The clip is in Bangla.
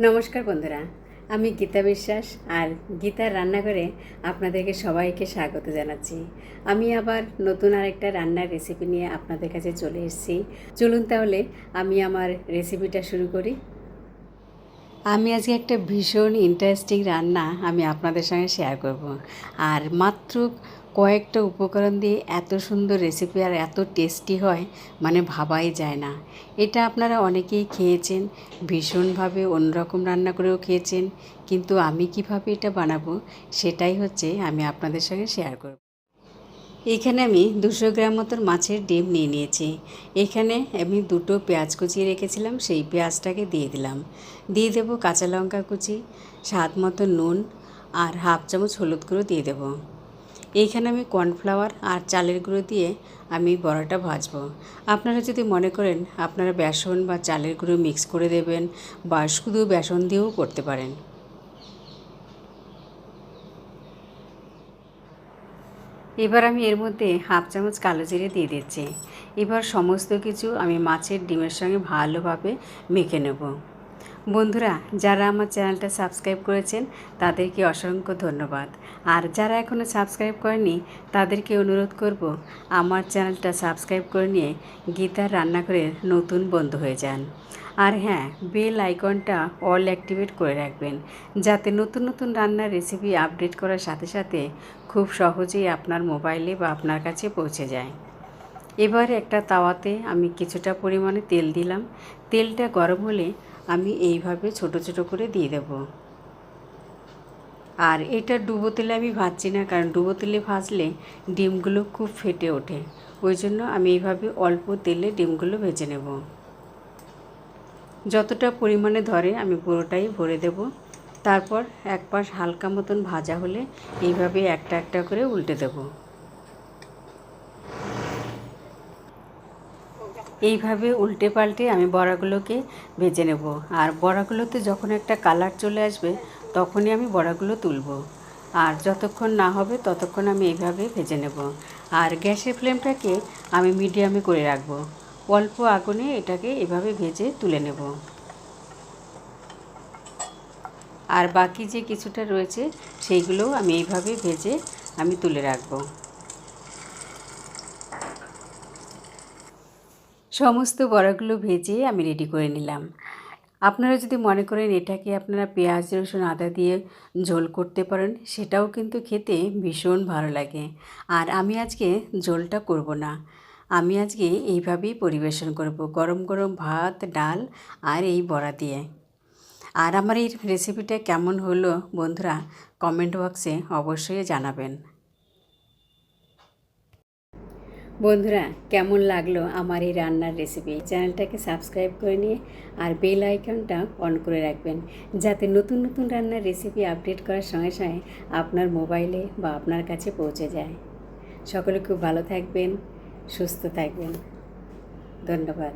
নমস্কার বন্ধুরা, আমি গীতা বিশ্বাস আর গীতার রান্নাঘরে আপনাদেরকে সবাইকে স্বাগত জানাচ্ছি। আমি আবার নতুন আরেকটা রান্নার রেসিপি নিয়ে আপনাদের কাছে চলে এসেছি। চলুন তাহলে আমি আমার রেসিপিটা শুরু করি। আমি আজকে একটা ভীষণ ইন্টারেস্টিং রান্না আমি আপনাদের সঙ্গে শেয়ার করব। আর মাত্র কয়েকটা উপকরণ দিয়ে এত সুন্দর রেসিপি আর এত টেস্টি হয় মানে ভাবাই যায় না। এটা আপনারা অনেকেই খেয়েছেন, ভীষণভাবে অন্যরকম রান্না করেও খেয়েছেন, কিন্তু আমি কিভাবে এটা বানাবো সেটাই হচ্ছে আমি আপনাদের সঙ্গে শেয়ার করব। এখানে আমি 200 গ্রাম মতন মাছের ডিম নিয়ে নিয়েছি। এখানে আমি দুটো পেঁয়াজ কুচিয়ে রেখেছিলাম, সেই পেঁয়াজটাকে দিয়ে দিলাম। দিয়ে দেবো কাঁচা লঙ্কা কুচি, স্বাদ মতো নুন আর হাফ চামচ হলুদ গুঁড়ো দিয়ে দেবো। এইখানে আমি কর্নফ্লাওয়ার আর চালের গুঁড়ো দিয়ে আমি বড়াটা ভাজবো। আপনারা যদি মনে করেন আপনারা বেসন বা চালের গুঁড়ো মিক্স করে দেবেন বা শুধু বেসন দিয়েও করতে পারেন। এবার আমি এর মধ্যে হাফ চামচ কালো জিরে দিয়ে দিচ্ছি। এবার সমস্ত কিছু আমি মাছের ডিমের সঙ্গে ভালোভাবে মেখে নেব। বন্ধুরা, যারা আমার চ্যানেলটা সাবস্ক্রাইব করেছেন তাদেরকে অসংখ্য ধন্যবাদ। আর যারা এখনও সাবস্ক্রাইব করেনি তাদেরকে অনুরোধ করব আমার চ্যানেলটা সাবস্ক্রাইব করে নিয়ে গীতার রান্নাঘরের নতুন বন্ধু হয়ে যান। আর হ্যাঁ, বেল আইকনটা অল অ্যাক্টিভেট করে রাখবেন, যাতে নতুন নতুন রান্নার রেসিপি আপডেট করার সাথে সাথে খুব সহজেই আপনার মোবাইলে বা আপনার কাছে পৌঁছে যায়। এবার একটা তাওয়াতে আমি কিছুটা পরিমাণে তেল দিলাম। তেলটা গরম হলে আমি এইভাবে ছোট ছোট করে দিয়ে দেব। আর এটা ডুবো তেলে আমি ভাজছি না, কারণ ডুবো তেলে ভাজলে ডিমগুলো খুব ফেটে ওঠে। ওই জন্য আমি এইভাবে অল্প তেলে ডিমগুলো ভেজে নেব। যতটা পরিমাণে ধরে আমি পুরোটাই ভরে দেব। তারপর এক পাশ হালকা মতন ভাজা হলে এইভাবে একটা একটা করে উল্টে দেব। এইভাবে উল্টে পাল্টে আমি বড়াগুলোকে ভেজে নেব। আর বড়াগুলোতে যখন একটা কালার চলে আসবে তখনই আমি বড়াগুলো তুলব। আর যতক্ষণ না হবে ততক্ষণ আমি এইভাবে ভেজে নেব। আর গ্যাসের ফ্লেমটাকে আমি মিডিয়ামে করে রাখব। অল্প আগুনে এটাকে এভাবে ভেজে তুলে নেব। আর বাকি যে কিছুটা রয়েছে সেইগুলোও আমি এইভাবে ভেজে আমি তুলে রাখবো। সমস্ত বড়াগুলো ভেজে আমি রেডি করে নিলাম। আপনারা যদি মনে করেন এটাকে আপনারা পেঁয়াজ রসুন আদা দিয়ে ঝোল করতে পারেন, সেটাও কিন্তু খেতে ভীষণ ভালো লাগে। আর আমি আজকে ঝোলটা করব না, আমি আজকে এইভাবেই পরিবেশন করব, গরম গরম ভাত ডাল আর এই বড়া দিয়ে। আর আমার এই রেসিপিটা কেমন হলো বন্ধুরা, কমেন্ট বক্সে অবশ্যই জানাবেন। বন্ধুরা, কেমন লাগলো আমার এই রান্নার রেসিপি? চ্যানেলটাকে সাবস্ক্রাইব করে নিয়ে আর বেল আইকনটা অন করে রাখবেন, যাতে নতুন নতুন রান্নার রেসিপি আপডেট করার সঙ্গে সঙ্গে আপনার মোবাইলে বা আপনার কাছে পৌঁছে যায়। সকলে খুব ভালো থাকবেন, সুস্থ থাকবেন। ধন্যবাদ।